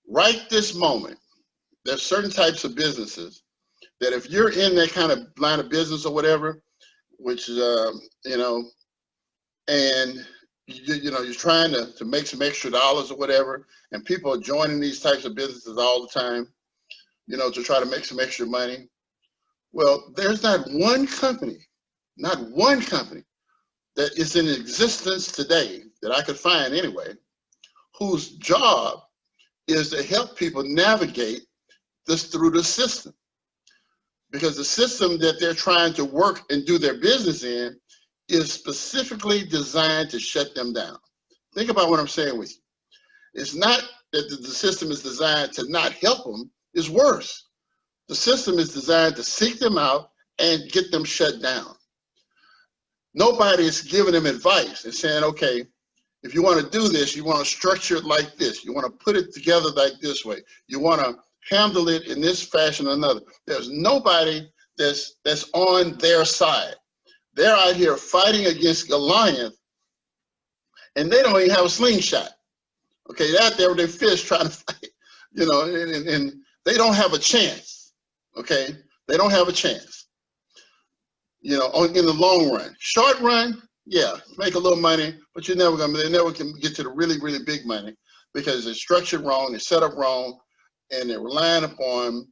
right this moment, there's certain types of businesses that if you're in that kind of line of business or whatever, which you know, and you're trying to make some extra dollars or whatever, and people are joining these types of businesses all the time, to try to make some extra money. Well, there's not one company that is in existence today that I could find anyway, whose job is to help people navigate this through the system. Because the system that they're trying to work and do their business in is specifically designed to shut them down. Think about what I'm saying with you. It's not that the system is designed to not help them, it's worse. The system is designed to seek them out and get them shut down. Nobody is giving them advice and saying, okay, if you want to do this, you want to structure it like this. You want to put it together like this way. You want to handle it in this fashion or another. There's nobody that's on their side. They're out here fighting against Goliath, and they don't even have a slingshot. Okay, they're out there with their fist trying to fight, and they don't have a chance. Okay, they don't have a chance. In the long run. Short run, yeah, make a little money, but they never can get to the really, really big money because it's structured wrong, it's set up wrong, and they're relying upon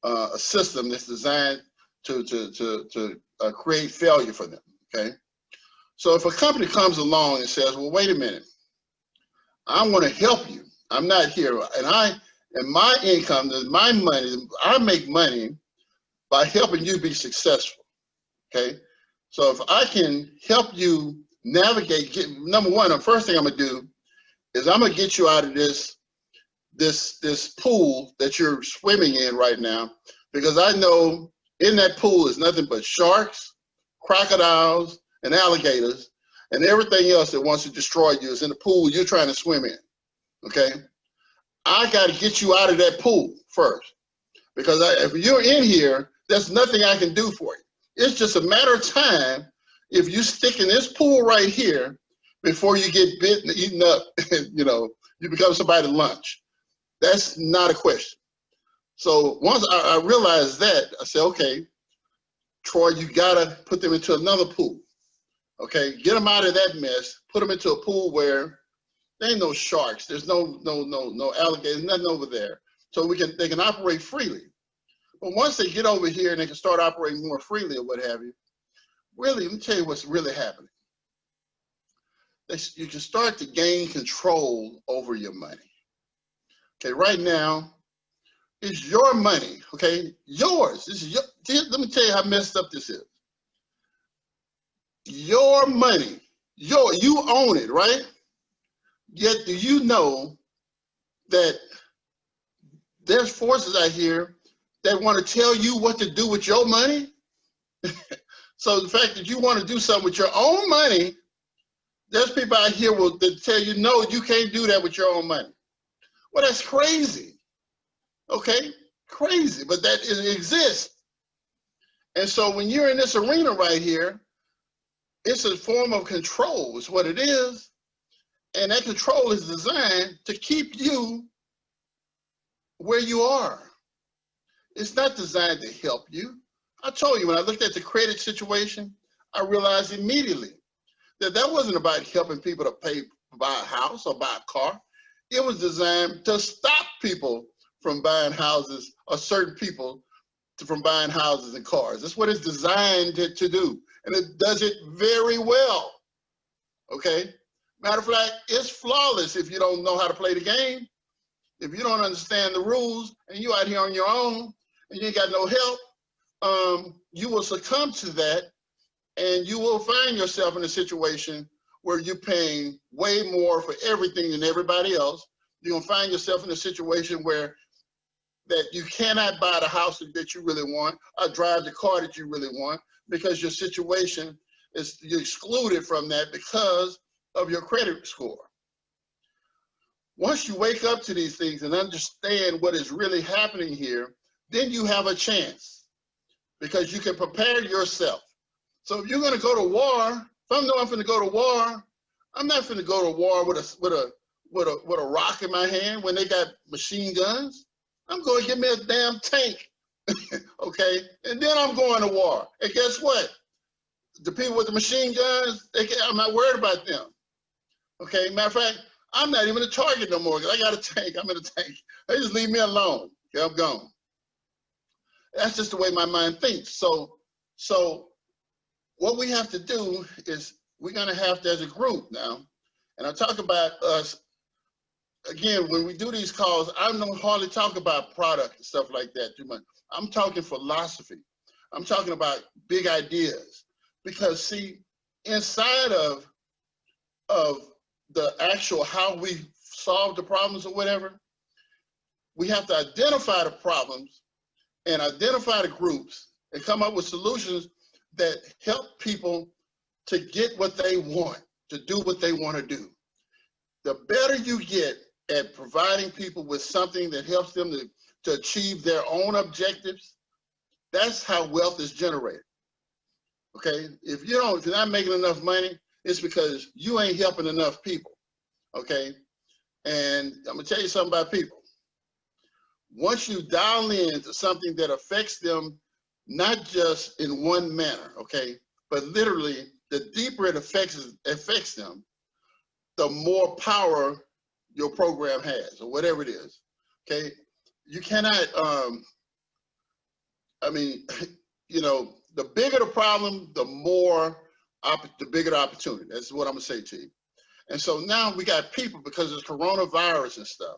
a system that's designed to create failure for them. Okay, so if a company comes along and says, "Well, wait a minute, I want to help you. I'm not here, and my income, my money, I make money by helping you be successful." Okay, so if I can help you navigate, number one, the first thing I'm gonna do is I'm gonna get you out of this pool that you're swimming in right now, because I know in that pool is nothing but sharks, crocodiles, and alligators, and everything else that wants to destroy you is in the pool you're trying to swim in. Okay, I got to get you out of that pool first, because if you're in here, there's nothing I can do for you. It's just a matter of time if you stick in this pool right here before you get bitten, eaten up, and you become somebody's lunch. That's not a question. So once I realized that, I said, okay, Troy, you gotta put them into another pool. Okay, get them out of that mess, put them into a pool where there ain't no sharks, there's no alligators, nothing over there. So they can operate freely. But once they get over here and they can start operating more freely or what have you, really, let me tell you what's really happening. You can start to gain control over your money. Okay, right now, it's your money, okay? Yours. This is let me tell you how messed up this is. Your money, you own it, right? Yet do you know that there's forces out here that want to tell you what to do with your money? So the fact that you want to do something with your own money, there's people out here that tell you, no, you can't do that with your own money. Well, that's crazy. Okay, crazy, but that exists. And so when you're in this arena right here, it's a form of control, is what it is. And that control is designed to keep you where you are. It's not designed to help you. I told you, when I looked at the credit situation, I realized immediately that wasn't about helping people to buy a house or buy a car. It was designed to stop people from buying houses, or certain people from buying houses and cars. That's what it's designed to do. And it does it very well. Okay? Matter of fact, it's flawless if you don't know how to play the game. If you don't understand the rules and you out here on your own and you ain't got no help, you will succumb to that, and you will find yourself in a situation where you're paying way more for everything than everybody else. You're gonna find yourself in a situation where that you cannot buy the house that you really want or drive the car that you really want, because your situation is, you're excluded from that because of your credit score. Once you wake up to these things and understand what is really happening here, then you have a chance, because you can prepare yourself. So if you're going to go to war, if I know I'm going to go to war, I'm not going to go to war with with a rock in my hand when they got machine guns. I'm going to get me a damn tank, okay? And then I'm going to war. And guess what? The people with the machine guns, I'm not worried about them, okay? Matter of fact, I'm not even a target no more because I got a tank. I'm in a tank. They just leave me alone. Okay, I'm gone. That's just the way my mind thinks. So what we have to do is we're going to have to, as a group now, and I talk about us, again, when we do these calls, I don't hardly talk about product and stuff like that too much. I'm talking philosophy. I'm talking about big ideas. Because see, inside of the actual how we solve the problems or whatever, we have to identify the problems and identify the groups and come up with solutions that help people to get what they want, to do what they want to do. The better you get at providing people with something that helps them to achieve their own objectives, that's how wealth is generated. Okay? If you're not making enough money, it's because you ain't helping enough people. Okay? And I'm gonna tell you something about people. Once you dial in to something that affects them, not just in one manner, okay, but literally, the deeper it affects them, the more power your program has, or whatever it is, okay? You cannot, I mean, you know, the bigger the problem, the bigger the opportunity. That's what I'm gonna say to you. And so now we got people, because of coronavirus and stuff,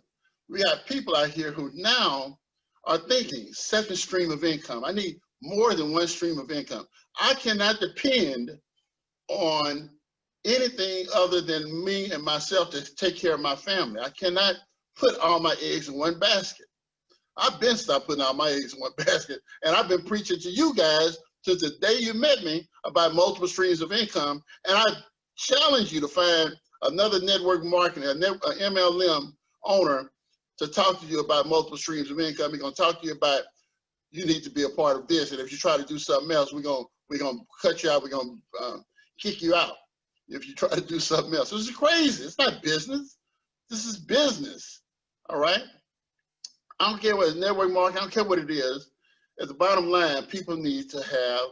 we got people out here who now are thinking, second stream of income. I need more than one stream of income. I cannot depend on anything other than me and myself to take care of my family. I cannot put all my eggs in one basket. I've been stopped putting all my eggs in one basket, and I've been preaching to you guys since the day you met me about multiple streams of income, and I challenge you to find another network marketing, an MLM owner, to talk to you about multiple streams of income. We're going to talk to you about, you need to be a part of this, and if you try to do something else, we're going to cut you out. We're going to kick you out if you try to do something else. This is crazy. It's not business. This is business. All right? I don't care what it's network marketing. I don't care what it is. At the bottom line, people need to have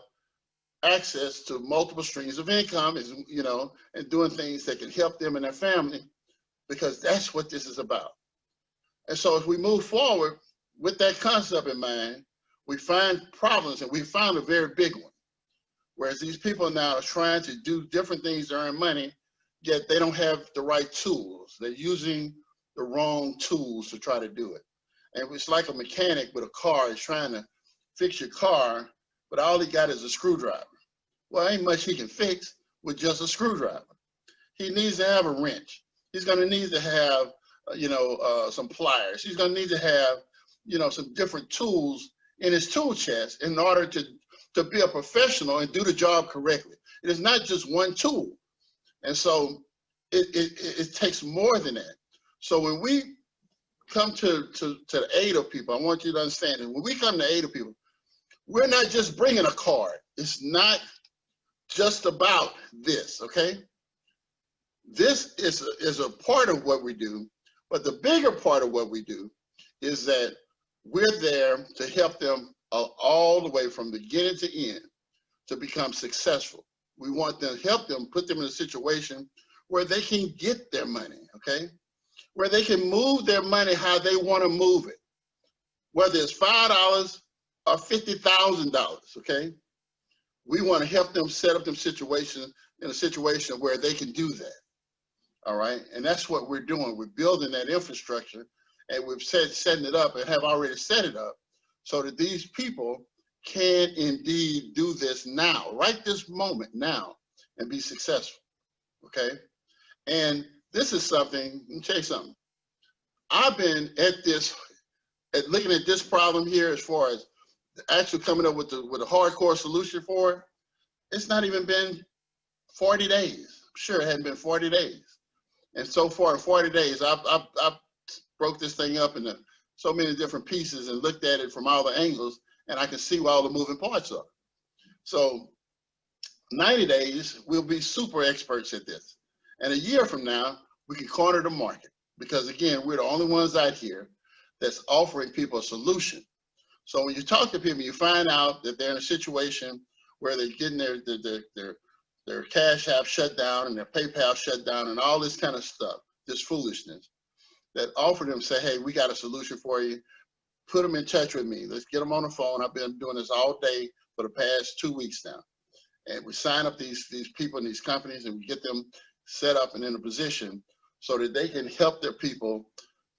access to multiple streams of income, you know, and doing things that can help them and their family, because that's what this is about. And so as we move forward with that concept in mind, we find problems, and we found a very big one. Whereas these people now are trying to do different things to earn money, yet they don't have the right tools. They're using the wrong tools to try to do it. And it's like a mechanic with a car is trying to fix your car, but all he got is a screwdriver. Well, ain't much he can fix with just a screwdriver. He needs to have a wrench. He's going to need to have, you know, some pliers. He's going to need to have, you know, some different tools in his tool chest in order to be a professional and do the job correctly. It is not just one tool. And so it takes more than that. So when we come to the aid of people, I want you to understand that when we come to aid of people, we're not just bringing a card. It's not just about this, okay? This is a part of what we do, but the bigger part of what we do is that we're there to help them all the way from beginning to end to become successful. We want to help them, put them in a situation where they can get their money, okay? Where they can move their money how they want to move it, whether it's $5 or $50,000, okay? We want to help them set up them situations in a situation where they can do that, all right? And that's what we're doing. We're building that infrastructure, and we've setting it up and have already set it up so that these people can indeed do this now, right this moment now, and be successful, okay? And this is something, let me tell you something. I've been at looking at this problem here as far as actually coming up with a hardcore solution for it. It's not even been 40 days. I'm sure it hadn't been 40 days. And so far in 40 days, I've broke this thing up into so many different pieces and looked at it from all the angles, and I can see where all the moving parts are. So 90 days, we'll be super experts at this. And a year from now, we can corner the market. because again, we're the only ones out here that's offering people a solution. So when you talk to people, you find out that they're in a situation where they're getting their Cash App shut down and their PayPal shut down and all this kind of stuff, this foolishness, that offer them, say, hey, we got a solution for you. Put them in touch with me. Let's get them on the phone. I've been doing this all day for the past 2 weeks now. And we sign up these people in these companies and we get them set up and in a position so that they can help their people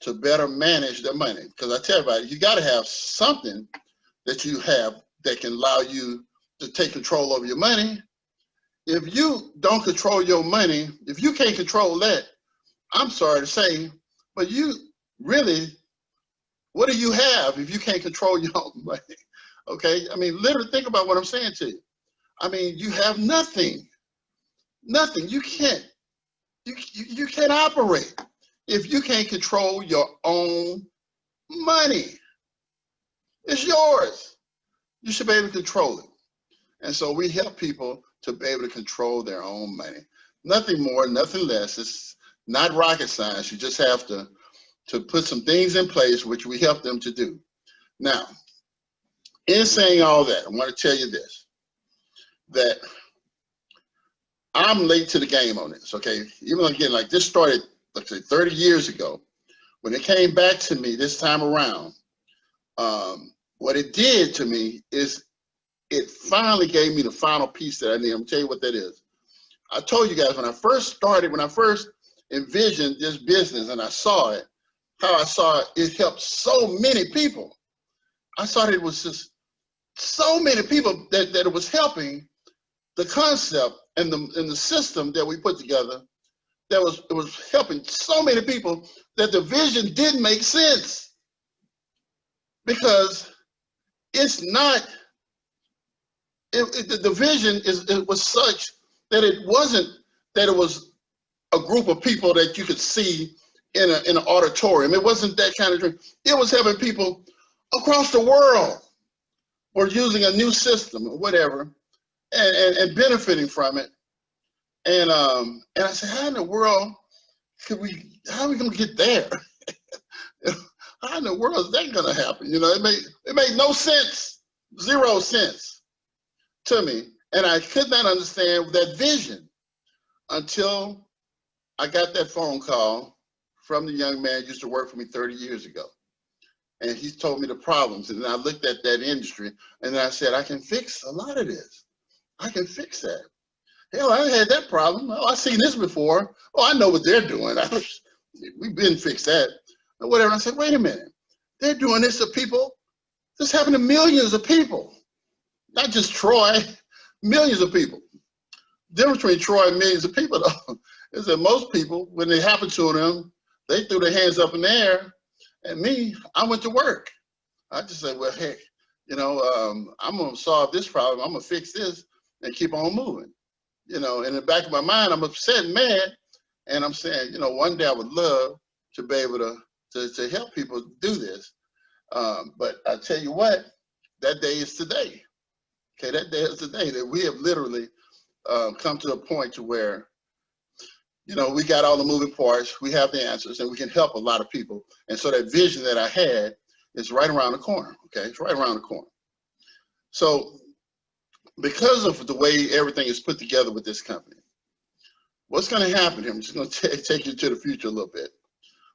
to better manage their money. Because I tell everybody, you got to have something that you have that can allow you to take control over your money. If you don't control your money, if you can't control that, I'm sorry to say, but you really, what do you have if you can't control your own money? Okay, I mean, literally think about what I'm saying to you. I mean, you have nothing, nothing. You can't operate if you can't control your own money. It's yours. You should be able to control it. And so we help people to be able to control their own money. Nothing more, nothing less. It's not rocket science. You just have to put some things in place, which we help them to do. Now, in saying all that, I want to tell you this, that I'm late to the game on this, okay? Even again, like this started, let's say 30 years ago. When it came back to me this time around, what it did to me is it finally gave me the final piece that I need. I'm gonna tell you what that is. I told you guys when I first envisioned this business and I saw it, how I saw it, it helped so many people. I saw that it was just so many people that it was helping the concept and the system that we put together. It was helping so many people that the vision didn't make sense, because it's not. The vision it was such that it wasn't that it was a group of people that you could see in an auditorium. It wasn't that kind of thing. It was having people across the world were using a new system or whatever and benefiting from it. And I said, how in the world how are we gonna get there? How in the world is that gonna happen? You know, it made no sense, 0 sense to me. And I could not understand that vision until I got that phone call from the young man who used to work for me 30 years ago. And he told me the problems. And then I looked at that industry and I said, I can fix a lot of this. I can fix that. Hell, I had that problem. Oh, I've seen this before. Oh, I know what they're doing. We've been fixed that. Or whatever. And I said, wait a minute. They're doing this to people. This happened to millions of people. Not just Troy, millions of people. The difference between Troy and millions of people, though, is that most people, when it happened to them, they threw their hands up in the air. And me, I went to work. I just said, well, heck, you know, I'm going to solve this problem. I'm going to fix this and keep on moving. You know, in the back of my mind, I'm upset and mad. And I'm saying, you know, one day I would love to be able to help people do this. But I tell you what, that day is today. Okay, that day is today that we have literally come to a point to where, you know, we got all the moving parts, we have the answers, and we can help a lot of people. And so that vision that I had is right around the corner, okay? It's right around the corner. So because of the way everything is put together with this company, what's gonna happen here, I'm just gonna take you to the future a little bit.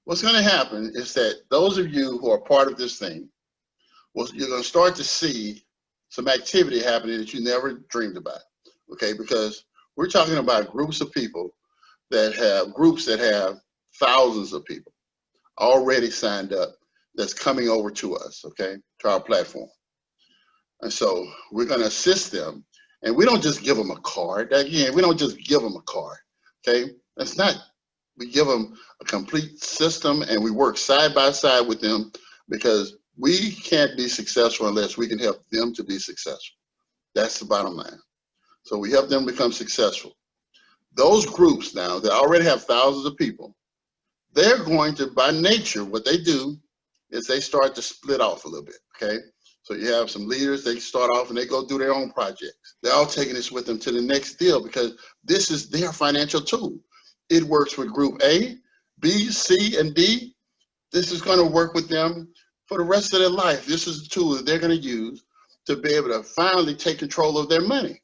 What's gonna happen is that those of you who are part of this thing, well, you're gonna start to see some activity happening that you never dreamed about, okay? Because we're talking about groups of people that have thousands of people already signed up that's coming over to us, okay, to our platform. And so we're gonna assist them. And we don't just give them a card. Again, we don't just give them a card, okay? That's not, we give them a complete system and we work side by side with them, because we can't be successful unless we can help them to be successful. That's the bottom line. So we help them become successful. Those groups now that already have thousands of people, they're going to, by nature, what they do is they start to split off a little bit, okay? So you have some leaders, they start off and they go do their own projects. They're all taking this with them to the next deal, because this is their financial tool. It works with group A, B, C, and D, this is going to work with them for the rest of their life. This is the tool that they're going to use to be able to finally take control of their money.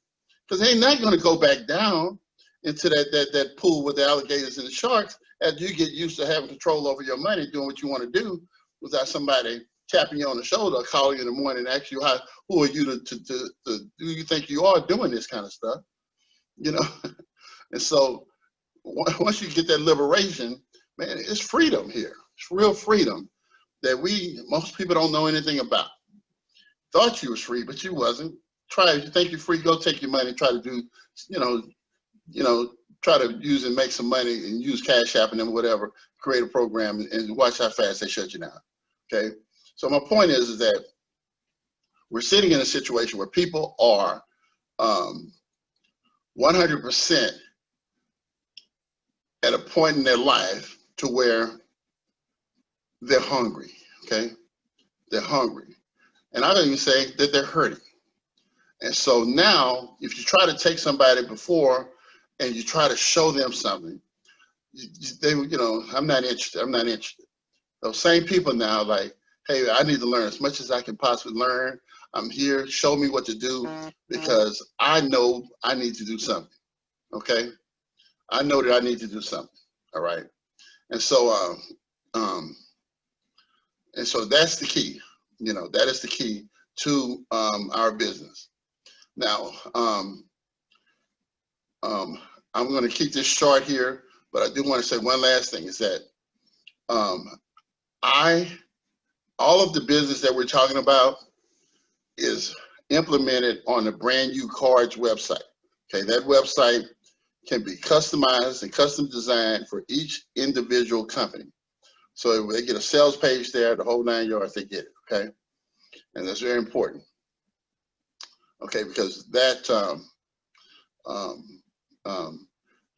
Because they're not going to go back down into that pool with the alligators and the sharks after you get used to having control over your money, doing what you want to do without somebody tapping you on the shoulder, calling you in the morning and asking you, who are you do you think you are doing this kind of stuff? You know? And so once you get that liberation, man, it's freedom here. It's real freedom that most people don't know anything about. Thought you was free, but you wasn't. If you think you're free, go take your money, try to do, try to use and make some money and use Cash App and then whatever, create a program and watch how fast they shut you down. Okay. So my point is that we're sitting in a situation where people are 100% at a point in their life to where they're hungry. Okay. They're hungry. And I don't even say that they're hurting. And so now, if you try to take somebody before and you try to show them something, I'm not interested. I'm not interested. Those same people now, like, hey, I need to learn as much as I can possibly learn. I'm here. Show me what to do because I know I need to do something. Okay, I know that I need to do something. All right, and so that's the key. That is the key to our business. Now, I'm going to keep this short here, but I do want to say one last thing is that all of the business that we're talking about is implemented on the Brand New Cards website. Okay, that website can be customized and custom designed for each individual company. So if they get a sales page there, the whole 9 yards, they get it. Okay, and that's very important. Okay, because that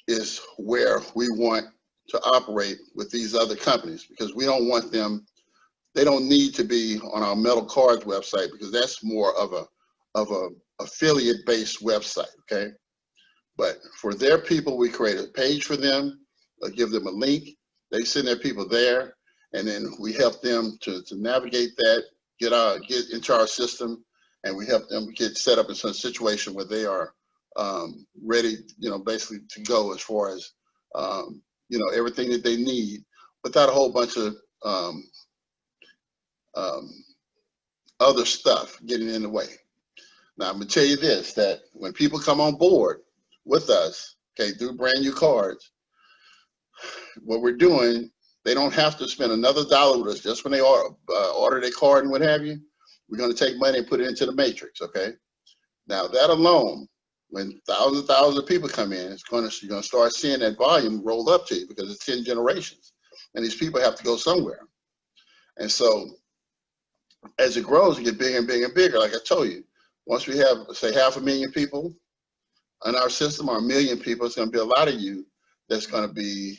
is where we want to operate with these other companies, because we don't want them. They don't need to be on our MetLcard website because that's more of a affiliate-based website. Okay, but for their people, we create a page for them, give them a link. They send their people there, and then we help them to navigate that, get into our system, and we help them get set up in some situation where they are ready, basically to go as far as everything that they need, without a whole bunch of other stuff getting in the way. Now I'm gonna tell you this, that when people come on board with us, okay, through Brand New Cards, what we're doing, they don't have to spend another dollar with us just when they order their card and what have you. We're going to take money and put it into the matrix. Okay. Now that alone, when thousands of people come in, you're going to start seeing that volume roll up to you because it's 10 generations, and these people have to go somewhere. And so, as it grows and get bigger and bigger and bigger, like I told you, once we have, say, 500,000 people in our system, or 1 million people, it's going to be a lot of you that's going to be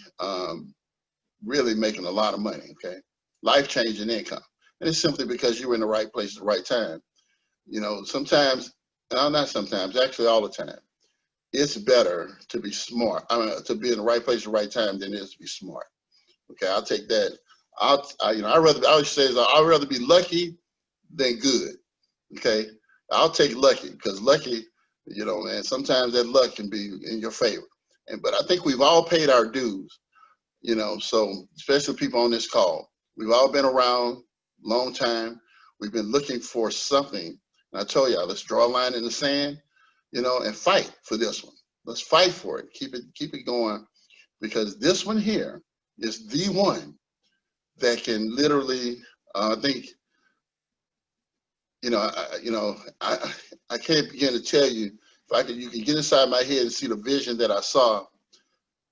really making a lot of money. Okay, life-changing income. And it's simply because you were in the right place at the right time. Sometimes, not sometimes, actually all the time, it's better to be smart. To be in the right place at the right time than it is to be smart. Okay, I'll take that. I always say I'd rather be lucky than good. Okay, I'll take lucky because lucky, and sometimes that luck can be in your favor. But I think we've all paid our dues. So especially people on this call, we've all been around a long time. We've been looking for something. And I told y'all, let's draw a line in the sand, and fight for this one. Let's fight for it. Keep it going, because this one here is the one that can literally, I think, I can't begin to tell you. If you can get inside my head and see the vision that I saw,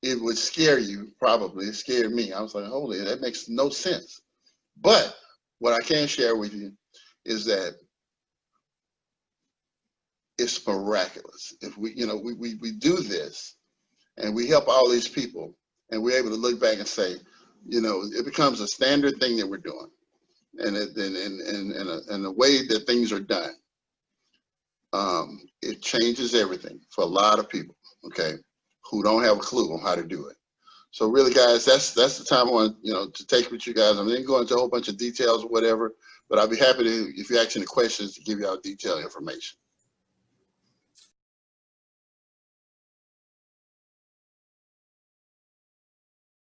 it would scare you, probably. It scared me. I was like, holy, that makes no sense. But what I can share with you is that it's miraculous. If we do this and we help all these people and we're able to look back and say, it becomes a standard thing that we're doing, and the way that things are done, it changes everything for a lot of people, okay, who don't have a clue on how to do it. So really, guys, that's the time I want, you know, to take with you guys. I didn't go into a whole bunch of details or whatever, but I'll be happy to, if you ask any questions, to give you all detailed information.